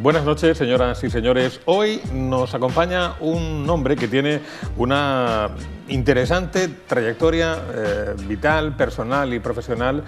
Buenas noches, señoras y señores. Hoy nos acompaña un hombre que tiene una interesante trayectoria vital, personal y profesional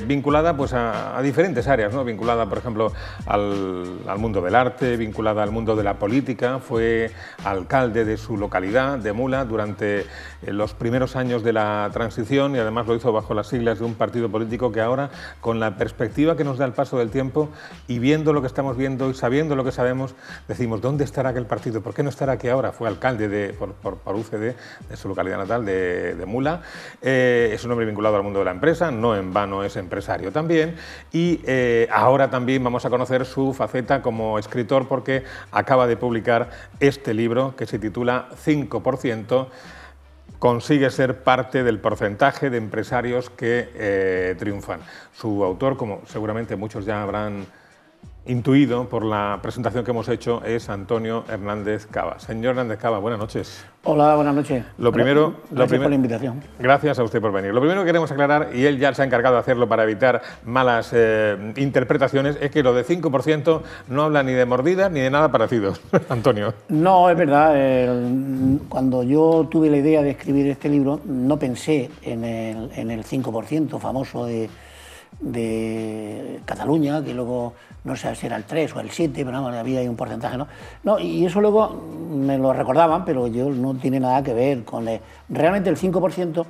vinculada pues, a diferentes áreas, ¿no? Vinculada, por ejemplo, al mundo del arte, vinculada al mundo de la política. Fue alcalde de su localidad, de Mula, durante los primeros años de la transición y además lo hizo bajo las siglas de un partido político que ahora, con la perspectiva que nos da el paso del tiempo y viendo lo que estamos viendo y sabiendo lo que sabemos, decimos, ¿dónde estará aquel partido? ¿Por qué no estará aquí ahora? Fue alcalde por UCD de su localidad natal, de Mula. Es un hombre vinculado al mundo de la empresa, no en vano es empresario también, y ahora también vamos a conocer su faceta como escritor porque acaba de publicar este libro que se titula 5%. Consigue ser parte del porcentaje de empresarios que triunfan. Su autor, como seguramente muchos ya habrán intuido por la presentación que hemos hecho, es Antonio Hernández Cava. Señor Hernández Cava, buenas noches. Hola, buenas noches. Gracias por la invitación. Gracias a usted por venir. Lo primero que queremos aclarar, y él ya se ha encargado de hacerlo para evitar malas interpretaciones, es que lo de 5% no habla ni de mordidas ni de nada parecido. Antonio. No, es verdad. Cuando yo tuve la idea de escribir este libro, no pensé en el 5% famoso de Cataluña, que luego no sé si era el 3 o el 7, pero no, había ahí un porcentaje, ¿no? Y eso luego me lo recordaban, pero yo no tiene nada que ver con... Realmente el 5%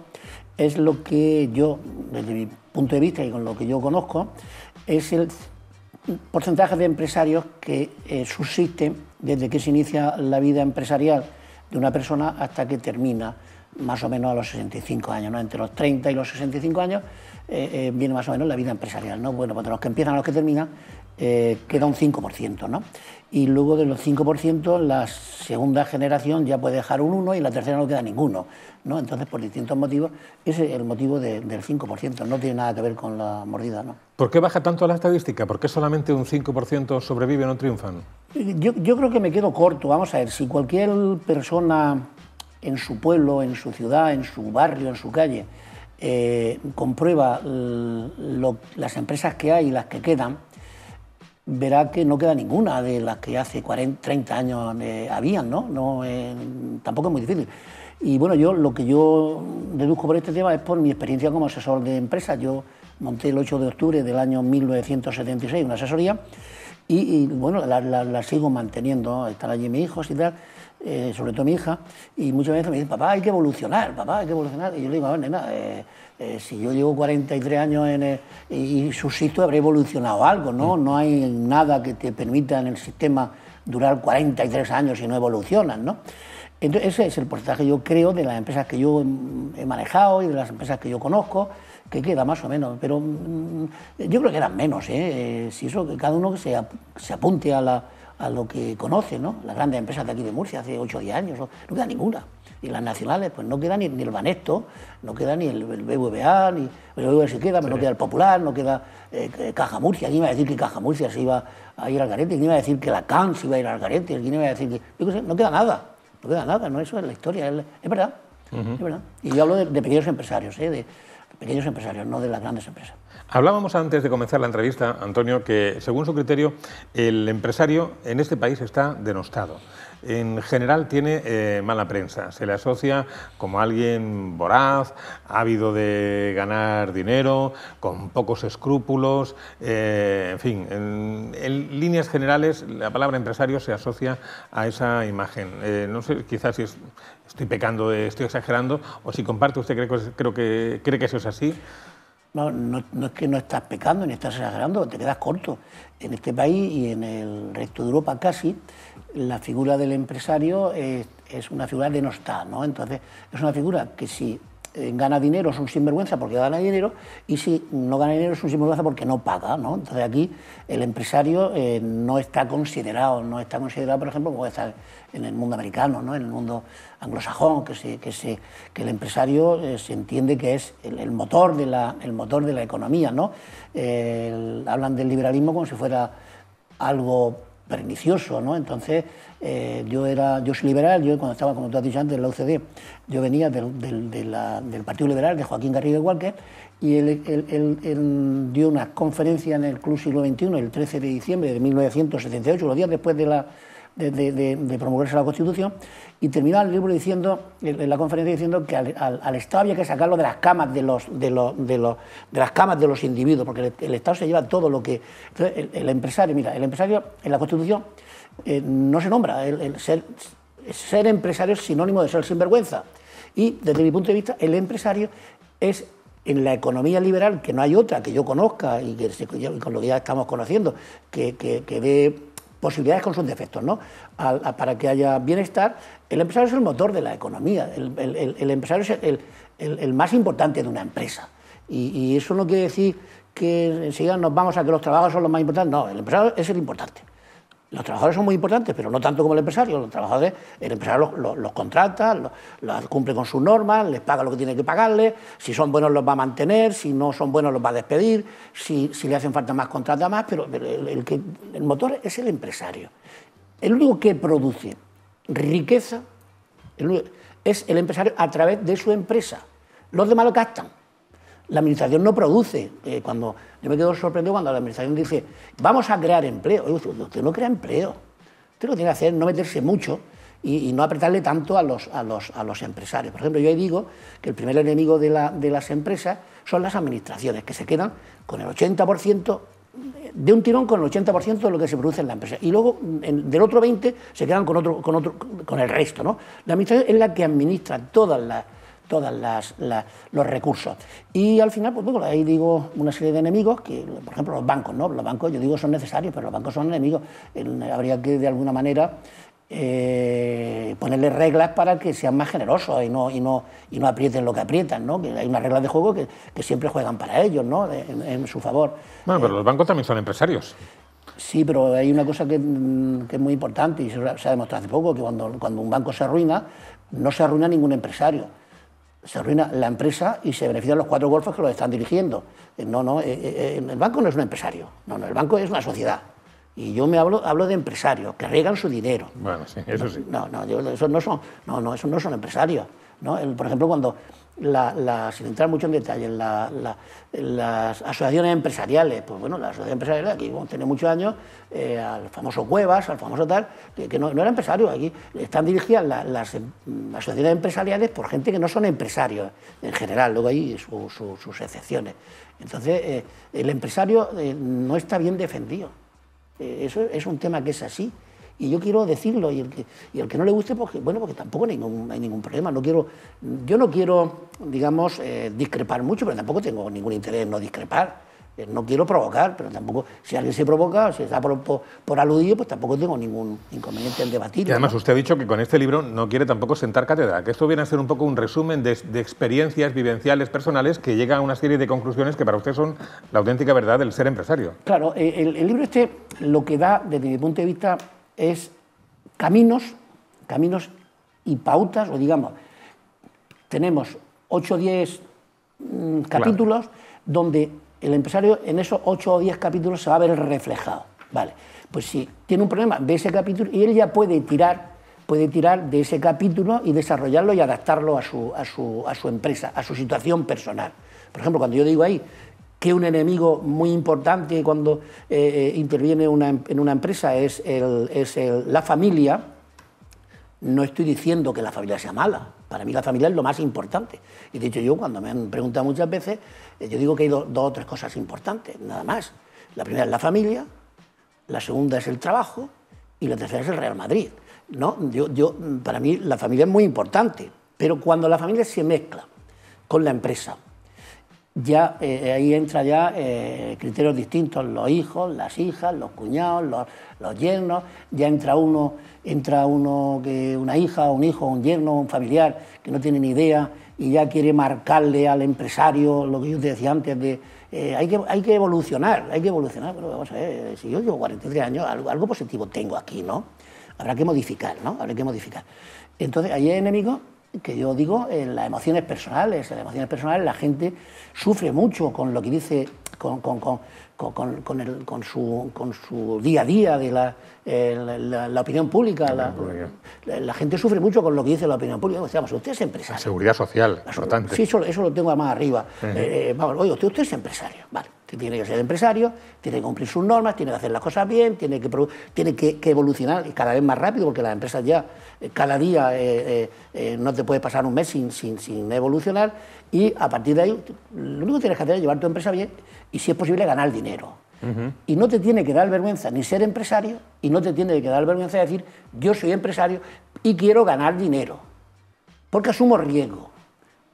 es lo que yo, desde mi punto de vista y con lo que yo conozco, es el porcentaje de empresarios que subsisten desde que se inicia la vida empresarial de una persona hasta que termina más o menos a los 65 años, ¿no? Entre los 30 y los 65 años viene más o menos la vida empresarial, ¿no? Bueno, pues de los que empiezan a los que terminan queda un 5%, ¿no? Y luego de los 5%, la segunda generación ya puede dejar un 1 y la tercera no queda ninguno, ¿no? Entonces, por distintos motivos, ese es el motivo del 5%, no tiene nada que ver con la mordida, ¿no? ¿Por qué baja tanto la estadística? ¿Por qué solamente un 5% sobrevive o no triunfan? Yo creo que me quedo corto. Vamos a ver, si cualquier persona en su pueblo, en su ciudad, en su barrio, en su calle, comprueba las empresas que hay y las que quedan, verá que no queda ninguna de las que hace 40, 30 años habían, ¿no? Tampoco es muy difícil. Y bueno, lo que yo deduzco por este tema es por mi experiencia como asesor de empresas. Yo monté el 8 de octubre del año 1976 una asesoría y bueno, la sigo manteniendo, ¿no? Están allí mis hijos y tal, sobre todo mi hija, y muchas veces me dicen, papá, hay que evolucionar, papá, hay que evolucionar. Y yo le digo, a ver, nena, si yo llevo 43 años y subsisto, habré evolucionado algo, ¿no? No hay nada que te permita en el sistema durar 43 años y no evolucionas, ¿no? Entonces, ese es el porcentaje, yo creo, de las empresas que yo he manejado y de las empresas que yo conozco, que queda más o menos, pero yo creo que eran menos, si eso, que cada uno que se apunte a lo que conoce, ¿no? Las grandes empresas de aquí de Murcia, hace 8 o 10 años, no queda ninguna. Y las nacionales, pues no queda ni el Banesto, no queda ni el BBVA, ni el BBVA se queda, pero no queda el Popular, no queda Caja Murcia. ¿Quién iba a decir que Caja Murcia se iba a ir al garete? ¿Quién iba a decir que la CAN se iba a ir al garete? ¿Quién iba a decir que...? Yo qué sé, no queda nada, no queda nada, ¿no? Eso es la historia, es verdad, es verdad. Y yo hablo de pequeños empresarios, de pequeños empresarios, no de las grandes empresas. Hablábamos antes de comenzar la entrevista, Antonio, que según su criterio el empresario en este país está denostado. En general tiene mala prensa, se le asocia como alguien voraz, ávido de ganar dinero, con pocos escrúpulos, en fin, en líneas generales la palabra empresario se asocia a esa imagen. No sé, quizás si estoy pecando, estoy exagerando, o si comparte usted, cree que eso es así. No es que no estás pecando ni estás exagerando, te quedas corto. En este país y en el resto de Europa casi, la figura del empresario es una figura denostada, ¿no? Entonces, es una figura que si gana dinero es un sinvergüenza porque gana dinero y si no gana dinero es un sinvergüenza porque no paga, ¿no? Entonces aquí el empresario no está considerado, por ejemplo, como está en el mundo americano, ¿no? En el mundo anglosajón, que el empresario se entiende que es el motor de la economía, ¿no? Hablan del liberalismo como si fuera algo pernicioso, ¿no? Entonces, yo soy liberal, yo cuando estaba, como tú has dicho antes, en la UCD, yo venía del Partido Liberal, de Joaquín Garrido Walker, y él dio una conferencia en el Club Siglo XXI el 13 de diciembre de 1978, los días después de promulgarse la Constitución, y terminaba el libro diciendo, en la conferencia diciendo que al Estado había que sacarlo de las camas de las camas de los individuos, porque el Estado se lleva todo lo que... Entonces, el empresario, mira, el empresario en la Constitución no se nombra, ser empresario es sinónimo de ser sinvergüenza, y desde mi punto de vista el empresario es, en la economía liberal, que no hay otra que yo conozca y con lo que ya estamos conociendo, que dé posibilidades con sus defectos, ¿no? Para que haya bienestar, el empresario es el motor de la economía, el empresario es el más importante de una empresa. Y eso no quiere decir que enseguida nos vamos a que los trabajadores son los más importantes, no, el empresario es el importante. Los trabajadores son muy importantes, pero no tanto como el empresario. Los trabajadores, el empresario los contrata, los cumple con sus normas, les paga lo que tiene que pagarles, si son buenos los va a mantener, si no son buenos los va a despedir, si le hacen falta más, contrata más, pero el motor es el empresario. El único que produce riqueza es el empresario a través de su empresa. Los demás lo captan. La administración no produce. Cuando yo me quedo sorprendido cuando la administración dice vamos a crear empleo. Usted no crea empleo. Usted lo que tiene que hacer es no meterse mucho y no apretarle tanto a los empresarios. Por ejemplo, yo ahí digo que el primer enemigo de las empresas son las administraciones, que se quedan con el 80%, de un tirón con el 80% de lo que se produce en la empresa. Y luego, del otro 20%, se quedan con el resto, ¿no? La administración es la que administra todos los recursos. Y al final, pues bueno, ahí digo una serie de enemigos, que por ejemplo los bancos, ¿no? Los bancos, yo digo, son necesarios, pero los bancos son enemigos. Habría que, de alguna manera, ponerle reglas para que sean más generosos y no aprieten lo que aprietan, ¿no? Que hay unas reglas de juego que siempre juegan para ellos, ¿no? En su favor. Bueno, pero los bancos también son empresarios. Sí, pero hay una cosa que es muy importante y se ha demostrado hace poco, que cuando un banco se arruina, no se arruina ningún empresario. Se arruina la empresa y se benefician los 4 golfos que los están dirigiendo. El banco no es un empresario, el banco es una sociedad. Y yo hablo de empresarios que riegan su dinero. Bueno, sí, eso sí. Esos no son empresarios, ¿no? Por ejemplo, cuando sin entrar mucho en detalle, las asociaciones empresariales, pues bueno, las asociaciones empresariales, aquí hemos tenido muchos años, al famoso Cuevas, al famoso tal, que no era empresario, aquí están dirigidas las asociaciones empresariales por gente que no son empresarios en general, luego hay sus excepciones. Entonces, el empresario no está bien defendido. Eso es un tema que es así. Y yo quiero decirlo, y el que no le guste, pues, bueno, porque tampoco hay ningún problema. Yo no quiero, digamos, discrepar mucho, pero tampoco tengo ningún interés en no discrepar. No quiero provocar, pero tampoco, si alguien se provoca, o si está por aludido, pues tampoco tengo ningún inconveniente en debatir. Y además, ¿no? Usted ha dicho que con este libro no quiere tampoco sentar cátedra, que esto viene a ser un poco un resumen de experiencias vivenciales, personales, que llega a una serie de conclusiones que para usted son la auténtica verdad del ser empresario. Claro, el libro este lo que da, desde mi punto de vista, es caminos y pautas, o digamos, tenemos 8 o 10 capítulos, claro, donde el empresario en esos 8 o 10 capítulos se va a ver reflejado. Vale, pues si tiene un problema, ve ese capítulo y él ya puede tirar de ese capítulo y desarrollarlo y adaptarlo a su empresa, a su situación personal. Por ejemplo, cuando yo digo ahí que un enemigo muy importante cuando interviene en una empresa es la familia, no estoy diciendo que la familia sea mala. Para mí la familia es lo más importante. Y de hecho yo, cuando me han preguntado muchas veces, yo digo que hay 2 o 3 cosas importantes, nada más. La primera es la familia, la segunda es el trabajo y la tercera es el Real Madrid, ¿no? Para mí la familia es muy importante, pero cuando la familia se mezcla con la empresa, ya ahí entra ya criterios distintos, los hijos, las hijas, los cuñados, los yernos, ya entra uno que una hija, un hijo, un yerno, un familiar que no tiene ni idea y ya quiere marcarle al empresario lo que yo te decía antes de hay que evolucionar, pero vamos a ver, si yo llevo 43 años, algo positivo tengo aquí, ¿no? Habrá que modificar, ¿no? Entonces, ahí hay enemigos que yo digo en las emociones personales. En las emociones personales la gente sufre mucho con lo que dice con su día a día de la opinión pública. La gente sufre mucho con lo que dice la opinión pública. Digamos, usted es empresario. La seguridad social, importante. Sí, eso lo tengo más arriba. Vamos, oye, usted es empresario, vale. Tiene que ser empresario, tiene que cumplir sus normas, tiene que hacer las cosas bien, tiene que evolucionar y cada vez más rápido, porque las empresas ya cada día no te puede pasar un mes sin evolucionar, y a partir de ahí lo único que tienes que hacer es llevar tu empresa bien y, si es posible, ganar dinero. Y no te tiene que dar vergüenza ni ser empresario, y no te tiene que dar vergüenza decir yo soy empresario y quiero ganar dinero, porque asumo riesgo.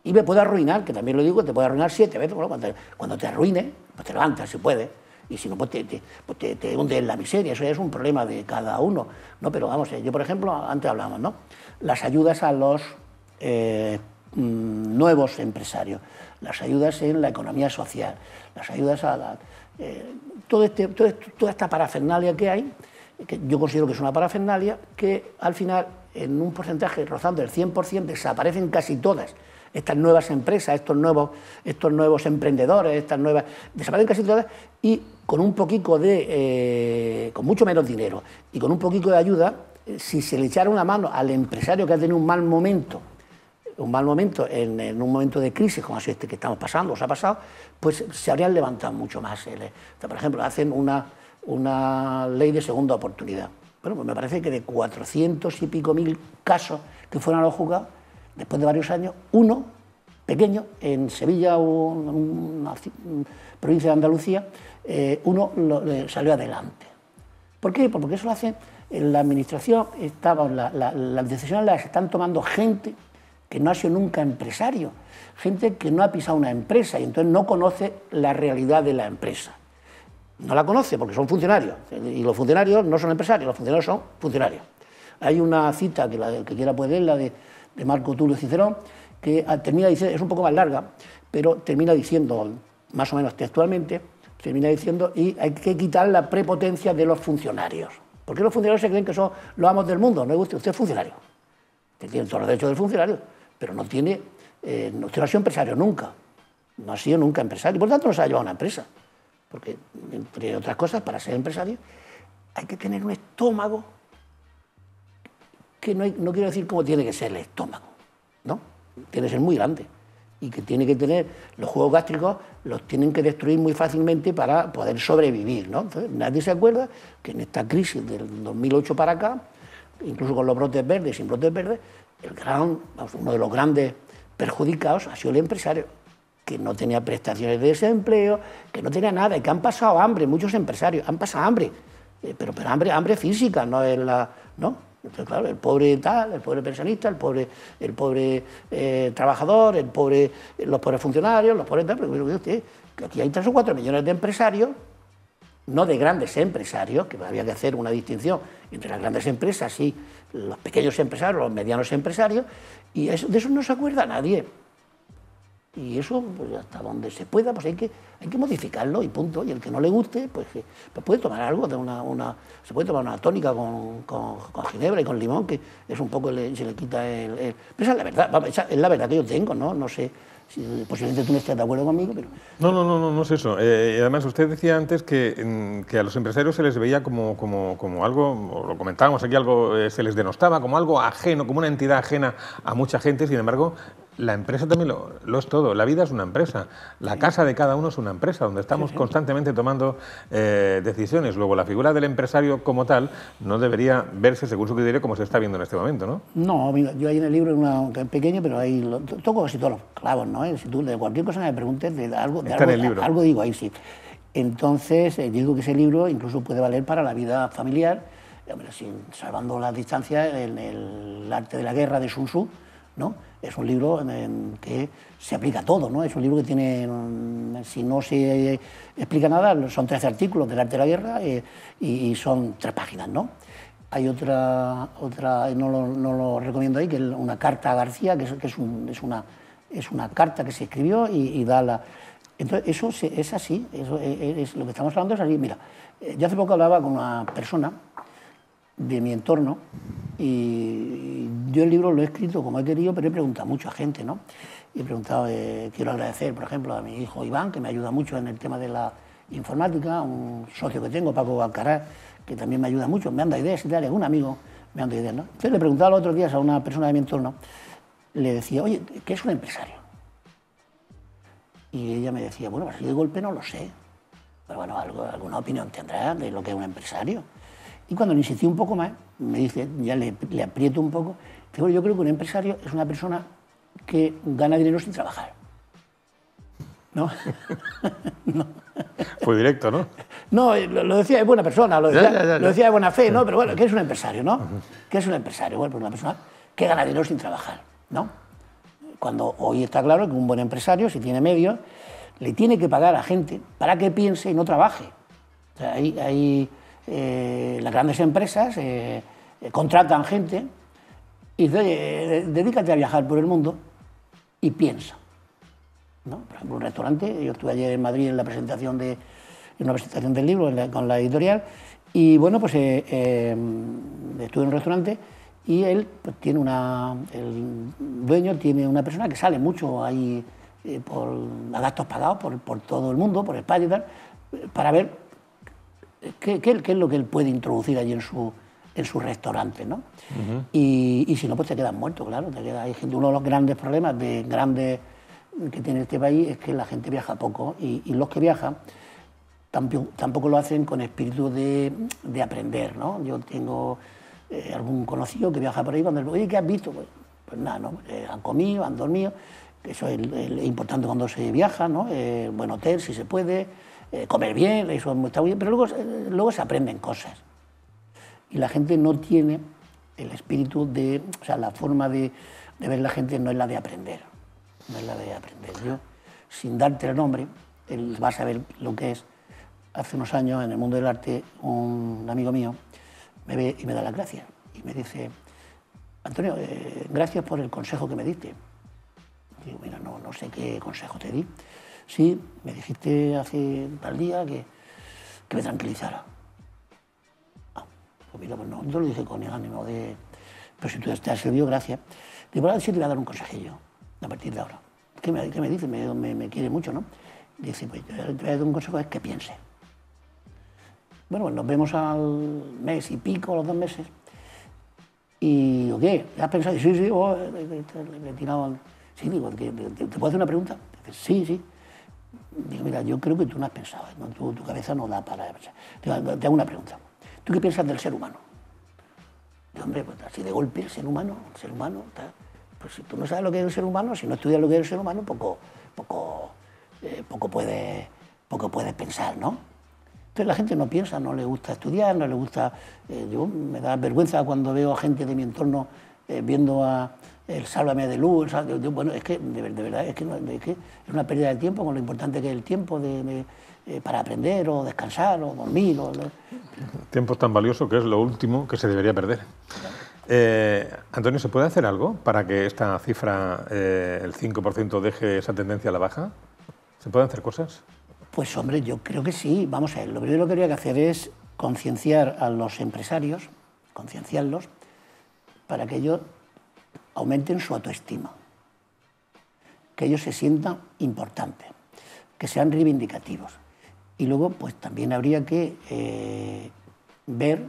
Y me puede arruinar, que también lo digo, te puede arruinar 7 veces. Bueno, cuando te arruine, pues te levantas si puedes, y si no, pues te hundes en la miseria. Eso ya es un problema de cada uno, ¿no? Pero vamos, yo por ejemplo, antes hablamos, ¿no? Las ayudas a los nuevos empresarios, las ayudas en la economía social, las ayudas a toda esta parafernalia que hay, que yo considero que es una parafernalia, que al final, en un porcentaje rozando el 100%, desaparecen casi todas. Estas nuevas empresas, estos nuevos emprendedores, desaparecen casi todas, y con un poquito con mucho menos dinero y con un poquito de ayuda, si se le echara una mano al empresario que ha tenido un mal momento en un momento de crisis como así este que estamos pasando, os ha pasado, pues se habrían levantado mucho más. Por ejemplo, hacen una ley de segunda oportunidad. Bueno, pues me parece que de 400 y pico mil casos que fueron a los juzgados, después de varios años, uno, pequeño, en Sevilla o en una provincia de Andalucía, uno salió adelante. ¿Por qué? Porque eso lo hace en la administración, las decisiones las están tomando gente que no ha sido nunca empresario, gente que no ha pisado una empresa y entonces no conoce la realidad de la empresa. No la conoce porque son funcionarios, y los funcionarios no son empresarios, los funcionarios son funcionarios. Hay una cita, que el que quiera puede leerla, de Marco Tulio Cicerón, que termina diciendo, es un poco más larga, pero termina diciendo, más o menos textualmente, y hay que quitar la prepotencia de los funcionarios. Porque los funcionarios se creen que son los amos del mundo. No, usted es funcionario, usted tiene todos los derechos del funcionario, pero usted no ha sido empresario nunca, no ha sido nunca empresario, y por tanto no se ha llevado a una empresa. Porque, entre otras cosas, para ser empresario hay que tener un estómago que no quiero decir cómo tiene que ser el estómago, ¿no? Tiene que ser muy grande y que tiene que tener los jugos gástricos, los tienen que destruir muy fácilmente para poder sobrevivir, ¿no? Entonces, nadie se acuerda que en esta crisis del 2008 para acá, incluso con los brotes verdes, sin brotes verdes, uno de los grandes perjudicados ha sido el empresario, que no tenía prestaciones de desempleo, que no tenía nada, y que han pasado hambre, muchos empresarios han pasado hambre, pero hambre física, no es ¿no? Entonces, claro, el pobre pensionista, el pobre trabajador, los pobres funcionarios, los pobres tal, pero usted, que aquí hay 3 o 4 millones de empresarios, no de grandes empresarios, que había que hacer una distinción entre las grandes empresas y los pequeños empresarios, los medianos empresarios, y de eso no se acuerda nadie. Y eso, pues hasta donde se pueda, pues hay que modificarlo y punto. Y el que no le guste, pues puede tomar algo, se puede tomar una tónica con ginebra y con limón, que es un poco, se le quita Pero esa es la verdad, esa es la verdad que yo tengo, ¿no? No sé si posiblemente tú no estés de acuerdo conmigo, pero... No es eso. Y además usted decía antes que a los empresarios se les veía como algo, o lo comentábamos aquí, algo se les denostaba como algo ajeno, como una entidad ajena a mucha gente. Sin embargo, la empresa también lo es todo. La vida es una empresa. La casa de cada uno es una empresa, donde estamos constantemente tomando decisiones. Luego, la figura del empresario como tal no debería verse, según su criterio, como se está viendo en este momento, ¿no? No, mira, yo ahí en el libro, pequeño, pero ahí toco casi todos los clavos, ¿no? Si tú de cualquier cosa que me preguntes, algo digo ahí, sí. Entonces, yo digo que ese libro incluso puede valer para la vida familiar, salvando las distancias, el arte de la guerra de Sun Tzu, ¿no? Es un libro en que se aplica a todo, ¿no? Es un libro que tiene, si no se explica nada, son 13 artículos del arte de la guerra y son 3 páginas, ¿no? Hay otra no lo recomiendo ahí, que es una carta a García, que es una carta que se escribió y da la... Entonces, eso es así, eso es lo que estamos hablando, es así. Mira, yo hace poco hablaba con una persona de mi entorno, y yo el libro lo he escrito como he querido, pero he preguntado a mucha gente, ¿no? Y he preguntado, quiero agradecer, por ejemplo, a mi hijo Iván, que me ayuda mucho en el tema de la informática, un socio que tengo, Paco Alcaraz, que también me ayuda mucho, me anda ideas y tal, y un amigo me anda ideas, ¿no? Entonces le preguntaba los otros días a una persona de mi entorno, le decía, oye, ¿qué es un empresario? Y ella me decía, bueno, así de golpe no lo sé, pero bueno, alguna opinión tendrá de lo que es un empresario. Y cuando le insistí un poco más, me dice, ya le aprieto un poco, dice, bueno, yo creo que un empresario es una persona que gana dinero sin trabajar. ¿No? No. Fue directo, ¿no? No, lo decía de buena persona, lo decía de buena fe, ¿no? Pero bueno, ¿qué es un empresario, no? ¿Qué es un empresario? Bueno, pues una persona que gana dinero sin trabajar, ¿no? Cuando hoy está claro que un buen empresario, si tiene medios, le tiene que pagar a gente para que piense y no trabaje. O sea, las grandes empresas contratan gente y dicen, dedícate a viajar por el mundo y piensa, ¿no? Por ejemplo, un restaurante, yo estuve ayer en Madrid en una presentación del libro con la editorial, y bueno, pues estuve en un restaurante y él pues, el dueño tiene una persona que sale mucho ahí a gastos pagados por todo el mundo, por España y tal, para ver qué es lo que él puede introducir allí en su restaurante, ¿no? Y si no, pues te quedas muerto, claro. Hay gente, uno de los grandes problemas que tiene este país es que la gente viaja poco, y los que viajan tampoco lo hacen con espíritu de aprender, ¿no? Yo tengo algún conocido que viaja por ahí, cuando le digo, oye, ¿qué has visto? Pues nada, ¿no? Han comido, han dormido, eso es importante cuando se viaja, ¿no? Buen hotel, si se puede, comer bien, eso está muy bien, pero luego se aprenden cosas. Y la gente no tiene el espíritu o sea, la forma de ver la gente no es la de aprender, no es la de aprender. Yo, sin darte el nombre, vas a ver lo que es. Hace unos años, en el mundo del arte, un amigo mío me ve y me da las gracias. Y me dice, Antonio, gracias por el consejo que me diste. Y digo, mira, no sé qué consejo te di. Sí, me dijiste hace tal día que me tranquilizara. Pues mira, pues no, yo lo dije con el ánimo de... Pero si tú te has servido, gracias. Digo, ahora sí te voy a dar un consejillo, a partir de ahora. ¿Qué me dice? Me quiere mucho, ¿no? Dice, pues te voy a dar un consejo, es que piense. Bueno, pues nos vemos al mes y pico, los 2 meses. Y digo, ¿qué? ¿Has pensado? Sí, le he tirado... Sí, digo, ¿te puedo hacer una pregunta? Dice, sí. Digo, mira, yo creo que tú no has pensado, ¿no? Tu cabeza no da para pensar. Te hago una pregunta. ¿Tú qué piensas del ser humano? Digo, hombre, pues así de golpe, el ser humano, pues si tú no sabes lo que es el ser humano, si no estudias lo que es el ser humano, poco puedes pensar, ¿no? Entonces la gente no piensa, no le gusta estudiar, no le gusta... me da vergüenza cuando veo a gente de mi entorno viendo el Sálvame de Luz, bueno, es que de verdad es que es una pérdida de tiempo con lo importante que es el tiempo para aprender o descansar o dormir. Tiempo es tan valioso que es lo último que se debería perder. Antonio, ¿se puede hacer algo para que esta cifra, el 5%, deje esa tendencia a la baja? ¿Se pueden hacer cosas? Pues hombre, yo creo que sí. Vamos a ver, lo primero que habría que hacer es concienciar a los empresarios, concienciarlos, para que ellos aumenten su autoestima, que ellos se sientan importantes, que sean reivindicativos. Y luego, pues también habría que ver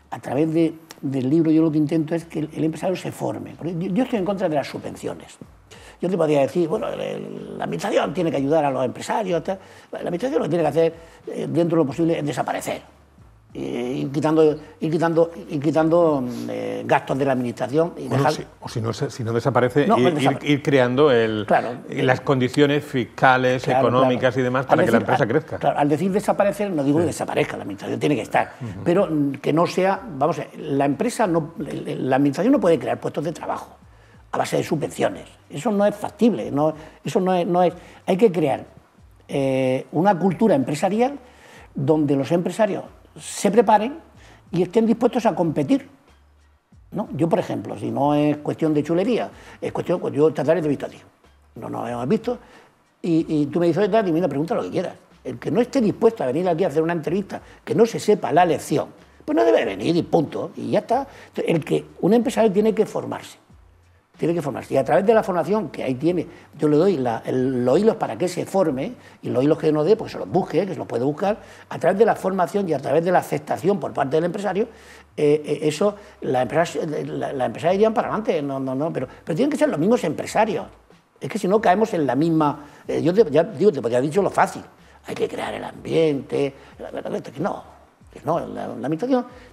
a través del libro, yo lo que intento es que el empresario se forme. Yo estoy en contra de las subvenciones. Yo te podría decir, bueno, la administración tiene que ayudar a los empresarios, tal. La administración lo que tiene que hacer, dentro de lo posible, es desaparecer. Ir quitando gastos de la administración. Y bueno, si no desaparece, ir creando las condiciones fiscales, económicas y demás para que la empresa crezca. Claro, al decir desaparecer, no digo que desaparezca, la administración tiene que estar, pero que no sea, vamos a ver, la administración no puede crear puestos de trabajo a base de subvenciones. Eso no es factible, hay que crear una cultura empresarial donde los empresarios se preparen y estén dispuestos a competir, ¿no? Yo, por ejemplo, si no es cuestión de chulería, es cuestión, pues yo esta tarde te he visto a ti, no nos hemos visto, y tú me dices, oye, y me pregunta lo que quieras. El que no esté dispuesto a venir aquí a hacer una entrevista, que no se sepa la lección, pues no debe venir y punto, y ya está. Un empresario tiene que formarse. Tiene que formarse. Y a través de la formación que ahí tiene, yo le doy los hilos para que se forme, y los hilos que no dé, pues se los busque, que se los puede buscar, a través de la formación y a través de la aceptación por parte del empresario, eso, la empresa irían para adelante, pero tienen que ser los mismos empresarios. Es que si no caemos en la misma... yo te podría haber dicho lo fácil, hay que crear el ambiente, la administración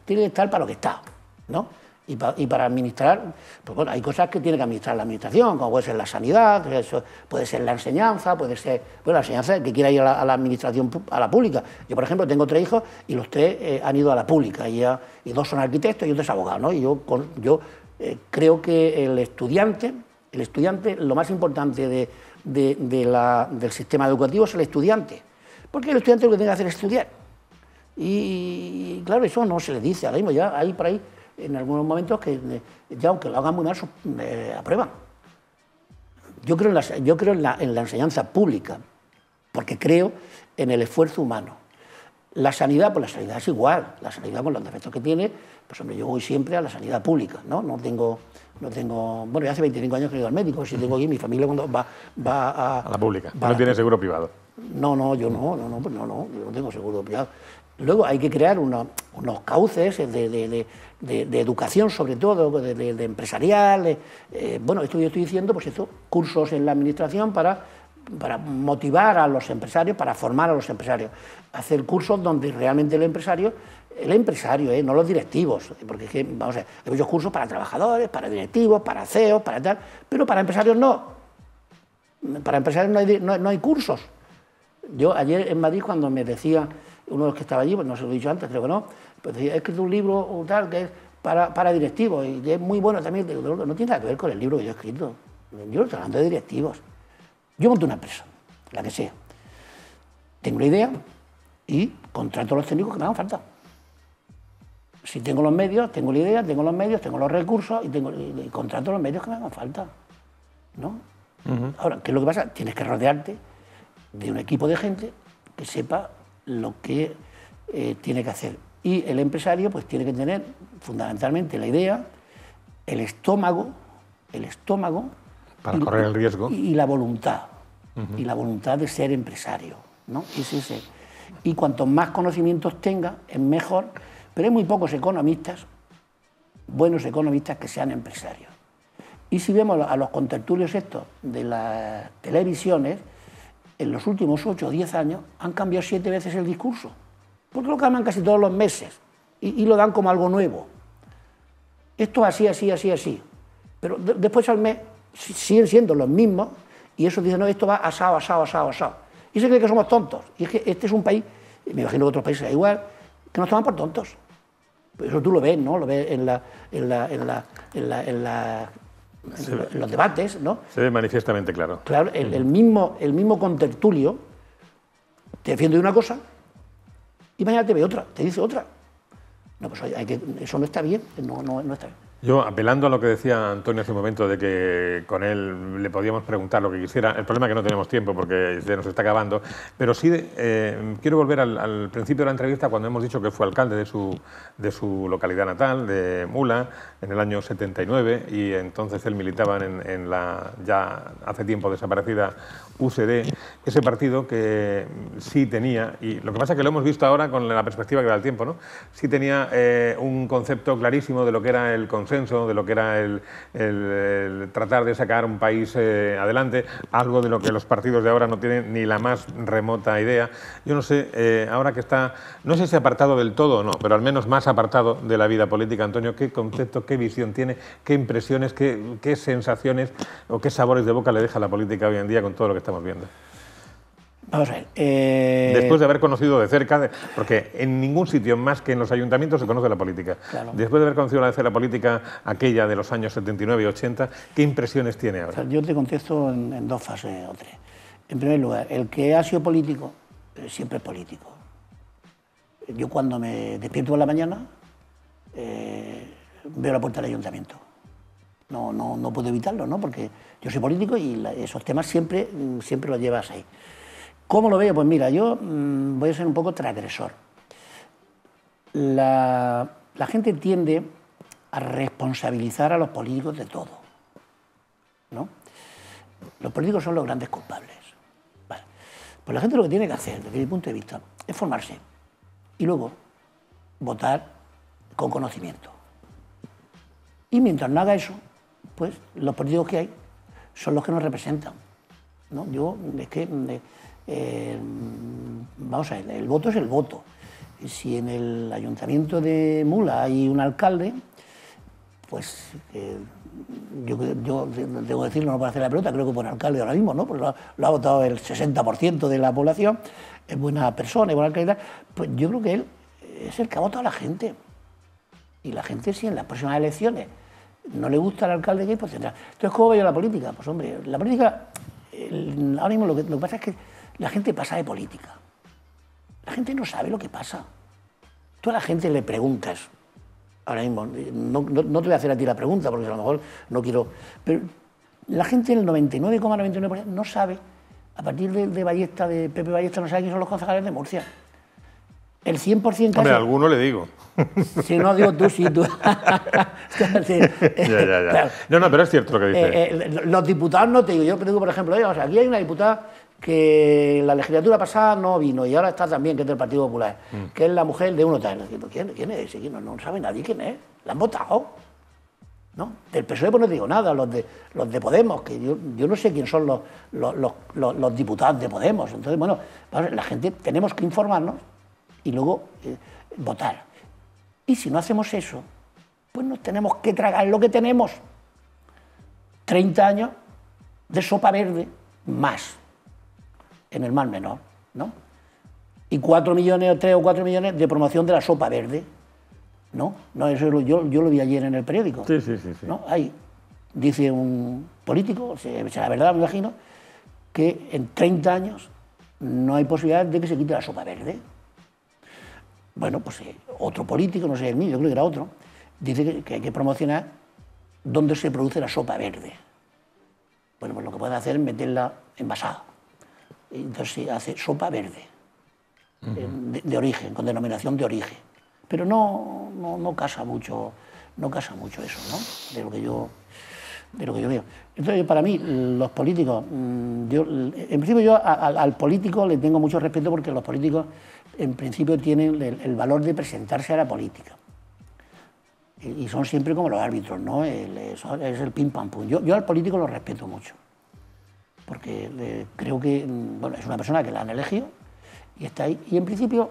tiene que estar para lo que está, ¿no? Y para administrar, pues bueno, hay cosas que tiene que administrar la administración, como puede ser la sanidad, puede ser la enseñanza, puede ser, bueno, la enseñanza que quiera ir a la administración, a la pública. Yo, por ejemplo, tengo 3 hijos y los 3 han ido a la pública, y 2 son arquitectos y otro es abogado, ¿no? Y yo creo que el estudiante, lo más importante del sistema educativo es el estudiante, porque el estudiante lo que tiene que hacer es estudiar. Y claro, eso no se le dice, ahora mismo ya hay por ahí, en algunos momentos que ya aunque lo hagan muy mal, aprueban. Yo creo en la enseñanza pública, porque creo en el esfuerzo humano. La sanidad, pues la sanidad es igual, la sanidad con los defectos que tiene, pues hombre, yo voy siempre a la sanidad pública, ¿no? No tengo, bueno, ya hace 25 años que he ido al médico, si tengo aquí mi familia cuando va a la pública. ¿No tiene seguro privado? No, yo no tengo seguro privado. Luego hay que crear unos cauces de educación, sobre todo, de empresarial. Bueno, esto yo estoy diciendo, pues esto, cursos en la administración para motivar a los empresarios, para formar a los empresarios. Hacer cursos donde realmente el empresario, no los directivos, porque es que, vamos a ver, hay muchos cursos para trabajadores, para directivos, para CEOs, para tal, pero para empresarios no. Para empresarios no hay cursos. Yo ayer en Madrid, cuando me decía uno de los que estaba allí, pues no se lo he dicho antes, creo que no, pues decía, he escrito un libro o tal que es para directivos y es muy bueno también. No tiene nada que ver con el libro que yo he escrito. Yo estoy hablando de directivos. Yo monto una empresa, la que sea. Tengo una idea y contrato a los técnicos que me hagan falta. Si tengo los medios, tengo la idea, tengo los medios, tengo los recursos y contrato los medios que me hagan falta, ¿no? Ahora, ¿qué es lo que pasa? Tienes que rodearte de un equipo de gente que sepa lo que tiene que hacer. Y el empresario pues tiene que tener fundamentalmente la idea, el estómago para correr el riesgo y la voluntad, y la voluntad de ser empresario, ¿no? Y cuantos más conocimientos tenga, es mejor, pero hay muy pocos economistas, buenos economistas, que sean empresarios. Y si vemos a los contertulios estos de las televisiones, en los últimos 8 o 10 años han cambiado 7 veces el discurso, porque lo cambian casi todos los meses y lo dan como algo nuevo. Esto así, pero después al mes siguen siendo los mismos y eso dice, no, esto va asado. Y se cree que somos tontos. Y es que este es un país, me imagino que otros países es igual, que nos toman por tontos. Eso tú lo ves, ¿no? Lo ves en los debates, ¿no? Se ve manifiestamente claro. Claro, el mismo contertulio te defiende de una cosa y mañana te ve otra, te dice otra. No, pues eso no está bien, no está bien. Yo, apelando a lo que decía Antonio hace un momento, de que con él le podíamos preguntar lo que quisiera, el problema es que no tenemos tiempo porque se nos está acabando, pero sí quiero volver al principio de la entrevista, cuando hemos dicho que fue alcalde de su localidad natal, de Mula, en el año 79, y entonces él militaba en la ya hace tiempo desaparecida UCD, ese partido que sí tenía, y lo que pasa es que lo hemos visto ahora con la perspectiva que da el tiempo, ¿no? Sí tenía un concepto clarísimo de lo que era el consenso, de lo que era el tratar de sacar un país adelante, algo de lo que los partidos de ahora no tienen ni la más remota idea. Yo no sé, ahora que está, no sé si apartado del todo o no, pero al menos más apartado de la vida política, Antonio, ¿qué concepto, qué visión tiene, qué impresiones, qué sensaciones o qué sabores de boca le deja la política hoy en día con todo lo que estamos viendo? Vamos a ver. Después de haber conocido de cerca, porque en ningún sitio más que en los ayuntamientos se conoce la política. Claro. Después de haber conocido la política aquella de los años 79 y 80, ¿qué impresiones tiene ahora? O sea, yo te contesto en 2 fases o 3. En primer lugar, el que ha sido político siempre es político. Yo cuando me despierto por la mañana veo la puerta del ayuntamiento. No puedo evitarlo, ¿no? Porque yo soy político y esos temas siempre los llevas ahí. ¿Cómo lo veo? Pues mira, yo voy a ser un poco transgresor. la gente tiende a responsabilizar a los políticos de todo, ¿no? Los políticos son los grandes culpables. Vale. Pues la gente lo que tiene que hacer, desde mi punto de vista, es formarse y luego votar con conocimiento. Y mientras no haga eso, pues los políticos que hay son los que nos representan, ¿no? Yo, es que, vamos a ver, el voto es el voto. Si en el ayuntamiento de Mula hay un alcalde, pues yo debo decirlo, no para hacer la pelota, creo que buen alcalde ahora mismo, ¿no? Pues lo ha votado el 60% de la población, es buena persona, es buena alcaldía, pues yo creo que él es el que ha votado a la gente. Y la gente, si en las próximas elecciones no le gusta el alcalde que hay, pues tendrá. Entonces, ¿cómo veo yo la política? Pues hombre, la política, ahora mismo lo que pasa es que la gente pasa de política. La gente no sabe lo que pasa. Tú a la gente le preguntas, ahora mismo, no te voy a hacer a ti la pregunta, porque a lo mejor no quiero... Pero la gente, el 99,99% no sabe, a partir de Ballesta, de Pepe Ballesta, no sabe quién son los concejales de Murcia. El 100% casi... Hombre, a alguno le digo. Si no, digo tú, sí, tú. Sí. Ya. Claro. No, pero es cierto lo que dices. Los diputados no te digo. Yo te digo, por ejemplo, o sea, aquí hay una diputada que la legislatura pasada no vino y ahora está también, que es del Partido Popular, que es la mujer de uno tal. ¿Quién es ese? No sabe nadie quién es. La han votado. ¿No? Del PSOE pues no digo nada, los de Podemos, que yo no sé quién son los diputados de Podemos. Entonces, bueno, la gente tenemos que informarnos y luego votar. Y si no hacemos eso, pues nos tenemos que tragar lo que tenemos. 30 años de sopa verde más, en el Mar Menor, ¿no? Y 4 millones, 3 o 4 millones de promoción de la sopa verde, ¿no? No, eso yo lo vi ayer en el periódico. Sí. ¿No? Ahí dice un político, será verdad, me imagino, que en 30 años no hay posibilidad de que se quite la sopa verde. Bueno, pues otro político, no sé el mío, yo creo que era otro, dice que hay que promocionar dónde se produce la sopa verde. Bueno, pues lo que puede hacer es meterla envasada. Entonces se hace sopa verde, de origen, con denominación de origen. Pero no casa mucho eso, ¿no? De lo que yo veo. Entonces, para mí, los políticos, en principio yo al político le tengo mucho respeto porque los políticos en principio tienen el valor de presentarse a la política. Y son siempre como los árbitros, ¿no? Es el pim pam pum. Yo al político lo respeto mucho, porque creo que bueno, es una persona que la han elegido y está ahí. Y en principio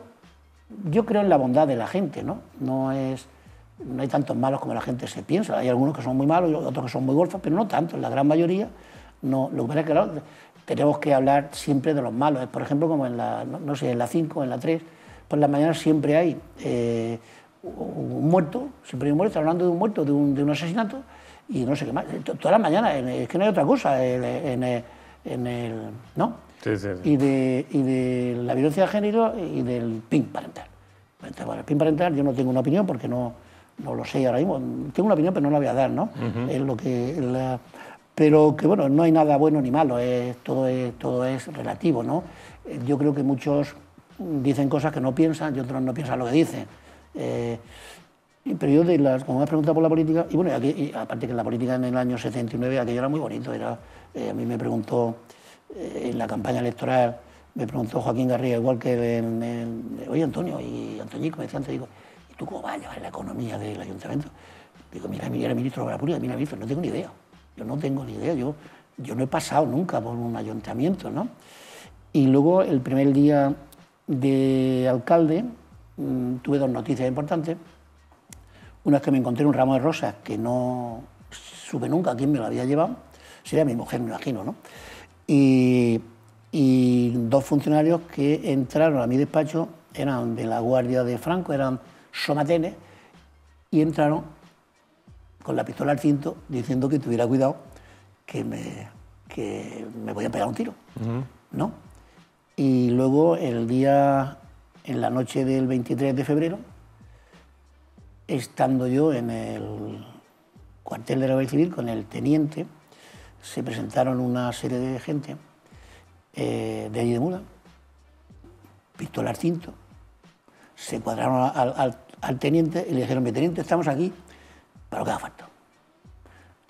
yo creo en la bondad de la gente, ¿no? No hay tantos malos como la gente se piensa. Hay algunos que son muy malos y otros que son muy golfos, pero no tanto, en la gran mayoría. No, lo que pasa es que claro, tenemos que hablar siempre de los malos. Por ejemplo, como en la, no sé, en la 5, en la 3, por las mañanas siempre hay un muerto, siempre hay un muerto, está hablando de un muerto, de un asesinato, y no sé qué más. Todas las mañanas, es que no hay otra cosa, ¿no? Sí. Y de la violencia de género y del PIN parental. Bueno, el PIN parental yo no tengo una opinión porque no lo sé ahora mismo. Tengo una opinión, pero no la voy a dar, ¿no? Es lo que... Pero que, bueno, no hay nada bueno ni malo, todo es relativo, ¿no? Yo creo que muchos dicen cosas que no piensan y otros no piensan lo que dicen. Pero yo, como me has preguntado por la política, y bueno, y aparte que en la política en el año 79 aquello era muy bonito, a mí me preguntó en la campaña electoral, me preguntó Joaquín Garriga, igual que oye Antonio, y Antoñico me decía antes, digo, ¿y tú cómo vas a llevar la economía del ayuntamiento? Digo, mira, era ministro de Obras Públicas, mira, ministro, no tengo ni idea. Yo no tengo ni idea, yo no he pasado nunca por un ayuntamiento, ¿no? Y luego, el primer día de alcalde, tuve dos noticias importantes. Una es que me encontré un ramo de rosas que no supe nunca quién me lo había llevado, sería mi mujer, me imagino, ¿no? Y dos funcionarios que entraron a mi despacho, eran de la Guardia de Franco, eran somatenes, y entraron con la pistola al cinto, diciendo que tuviera cuidado, que me podían pegar un tiro, ¿no? Y luego, en la noche del 23 de febrero, estando yo en el cuartel de la Guardia Civil con el teniente, se presentaron una serie de gente de allí de Mula, pistola al cinto, se cuadraron al teniente y le dijeron, mi teniente, estamos aquí para lo que haga falta.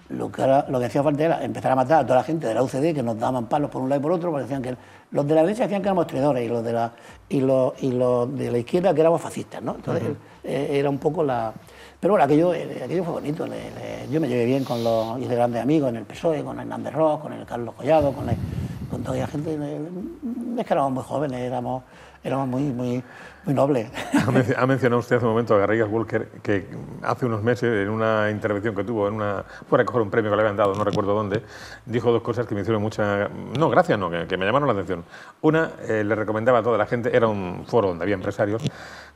Lo que hacía falta era empezar a matar a toda la gente de la UCD que nos daban palos por un lado y por otro, porque decían que los de la derecha decían que éramos traidores y los de la izquierda que éramos fascistas, ¿no? Entonces era un poco la... Pero bueno, aquello fue bonito. Yo me llevé bien con hice grandes amigos en el PSOE, con Hernández Ross, con el Carlos Collado, con toda la gente. Es que éramos muy jóvenes, éramos muy nobles. Ha mencionado usted hace un momento a Garrigues Walker, que hace unos meses, en una intervención que tuvo, fue a recoger un premio que le habían dado, no recuerdo dónde, dijo dos cosas que me hicieron mucha... No, gracias, no, que me llamaron la atención. Una, le recomendaba a toda la gente, era un foro donde había empresarios,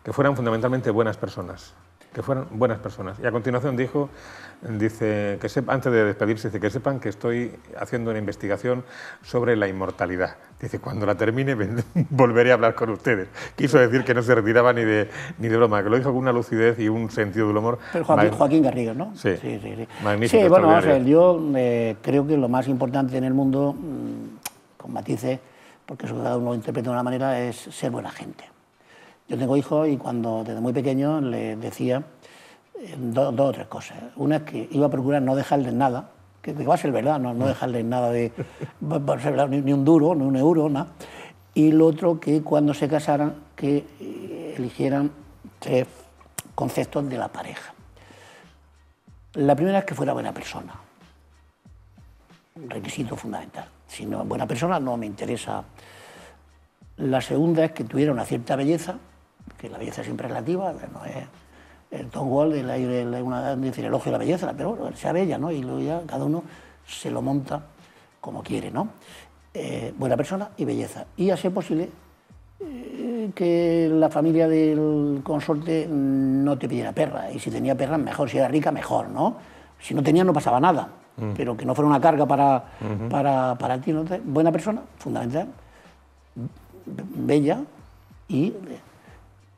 que fueran fundamentalmente buenas personas. Que fueran buenas personas. Y a continuación dice que antes de despedirse, dice que sepan que estoy haciendo una investigación sobre la inmortalidad. Dice, cuando la termine volveré a hablar con ustedes. Quiso decir que no se retiraba ni de broma, que lo dijo con una lucidez y un sentido del humor. Pero Joaquín Garrigues, ¿no? Sí, magnífico. Sí, bueno, vamos a ver, yo creo que lo más importante en el mundo, con matices, porque eso cada uno lo interpreta de una manera, es ser buena gente. Yo tengo hijos y cuando desde muy pequeño les decía dos o tres cosas. Una es que iba a procurar no dejarles nada, que va a ser verdad, no dejarles nada ni un duro, ni un euro, nada. Y lo otro, que cuando se casaran, que eligieran 3 conceptos de la pareja. La primera es que fuera buena persona, un requisito fundamental. Si no es buena persona, no me interesa. La segunda es que tuviera una cierta belleza, que la belleza siempre es relativa, no es el Tom Wall, dice el elogio de la belleza, pero bueno, sea bella, ¿no? Y luego ya cada uno se lo monta como quiere, ¿no? Buena persona y belleza. Y a ser posible que la familia del consorte no te pidiera perra, y si tenía perras mejor, si era rica mejor, ¿no? Si no tenía no pasaba nada, pero que no fuera una carga para ti, ¿no? Buena persona, fundamental, bella y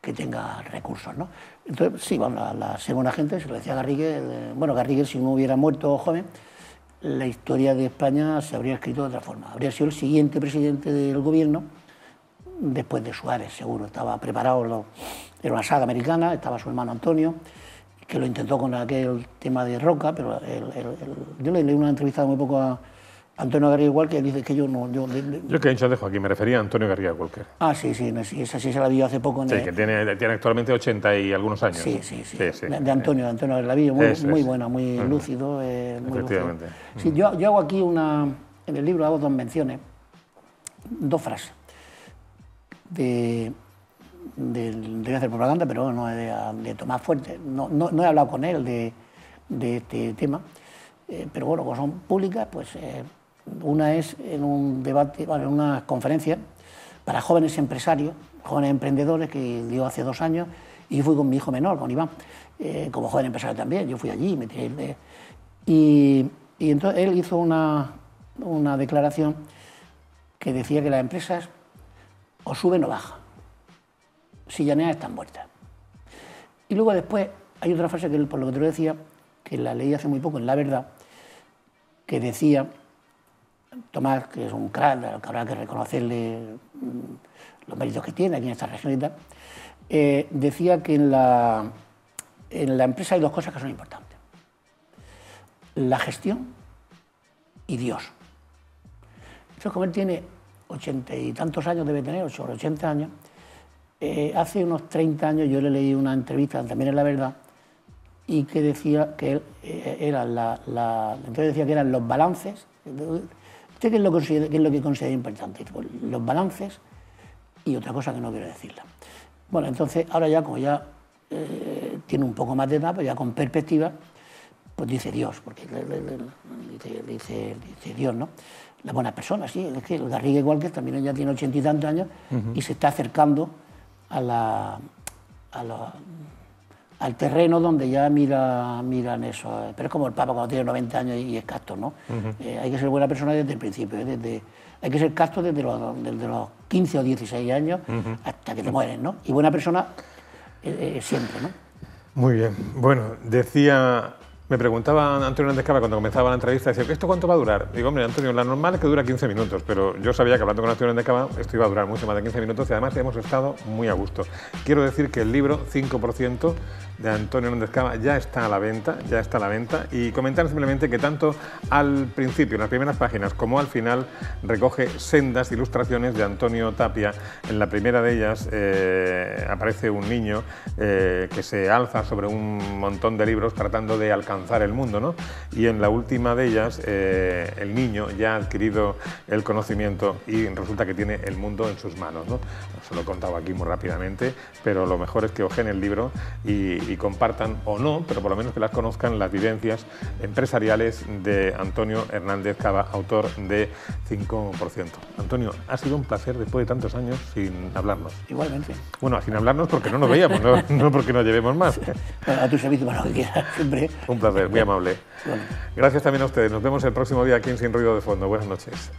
que tenga recursos, ¿no? Entonces, sí, bueno, la segunda gente, se lo decía Garrigues, bueno, Garrigues si no hubiera muerto joven, la historia de España se habría escrito de otra forma. Habría sido el siguiente presidente del gobierno, después de Suárez, seguro. Estaba preparado, era una saga americana, estaba su hermano Antonio, que lo intentó con aquel tema de Roca, pero yo le leí una entrevista muy poco a Antonio Garrigues Walker, dice que yo no... Yo que he dicho de Joaquín, me refería a Antonio Garrigues Walker. Ah, sí, esa sí se la vi hace poco. Que tiene actualmente 80 y algunos años. Sí. De Antonio la vi, muy buena, muy lúcido. Muy efectivamente. Lúcido. Sí, yo hago aquí en el libro hago 2 menciones, 2 frases. De hacer propaganda, pero no de Tomás Fuentes. No he hablado con él de este tema, pero bueno, como son públicas, pues... Una es en un debate, en una conferencia para jóvenes empresarios, jóvenes emprendedores que dio hace 2 años, y yo fui con mi hijo menor, con Iván, como joven empresario también. Yo fui allí, y entonces él hizo una declaración que decía que las empresas o suben o bajan, si llanean están muertas. Y luego después hay otra frase que él, por lo que te lo decía, que la leí hace muy poco en La Verdad, que decía... Tomás, que es un crack, que habrá que reconocerle los méritos que tiene aquí en esta región y tal, decía que en la empresa hay 2 cosas que son importantes: la gestión y Dios. Entonces, como él tiene 80 y tantos años, debe tener, sobre 80 años, hace unos 30 años yo le leí una entrevista, también en La Verdad, y que decía que él entonces decía que eran los balances. ¿Qué es lo que considera importante? Pues los balances y otra cosa que no quiero decirla. Bueno, entonces ahora ya, como ya tiene un poco más de edad, pero ya con perspectiva, pues dice Dios, porque dice Dios, ¿no? La buena persona, sí, es que el Garrigues Walker también ya tiene 80 y tantos años y se está acercando al terreno donde ya miran eso. Pero es como el Papa cuando tiene 90 años y es casto, ¿no? Hay que ser buena persona desde el principio, hay que ser casto desde los 15 o 16 años hasta que te mueres, ¿no? Y buena persona siempre, ¿no? Muy bien. Bueno, decía Me preguntaba Antonio Hernández Caba cuando comenzaba la entrevista, decía, ¿esto cuánto va a durar? Digo, hombre, Antonio, la normal es que dura 15 minutos, pero yo sabía que hablando con Antonio Hernández Caba esto iba a durar mucho más de 15 minutos y además hemos estado muy a gusto. Quiero decir que el libro 5% de Antonio Hernández Caba ya está a la venta, y comentar simplemente que tanto al principio, en las primeras páginas, como al final, recoge sendas ilustraciones de Antonio Tapia. En la primera de ellas aparece un niño que se alza sobre un montón de libros tratando de alcanzar el mundo, ¿no? Y en la última de ellas, el niño ya ha adquirido el conocimiento y resulta que tiene el mundo en sus manos, ¿no? Se lo he contado aquí muy rápidamente, pero lo mejor es que ojeen el libro y compartan, o no, pero por lo menos que las conozcan, las vivencias empresariales de Antonio Hernández Caba, autor de 5%. Antonio, ha sido un placer después de tantos años sin hablarnos. Igualmente. Bueno, sin hablarnos porque no nos veíamos, no porque nos llevemos más. Bueno, a tu servicio para lo que quieras, siempre. Un placer, muy amable. Bueno. Gracias también a ustedes. Nos vemos el próximo día aquí en Sin Ruido de Fondo. Buenas noches.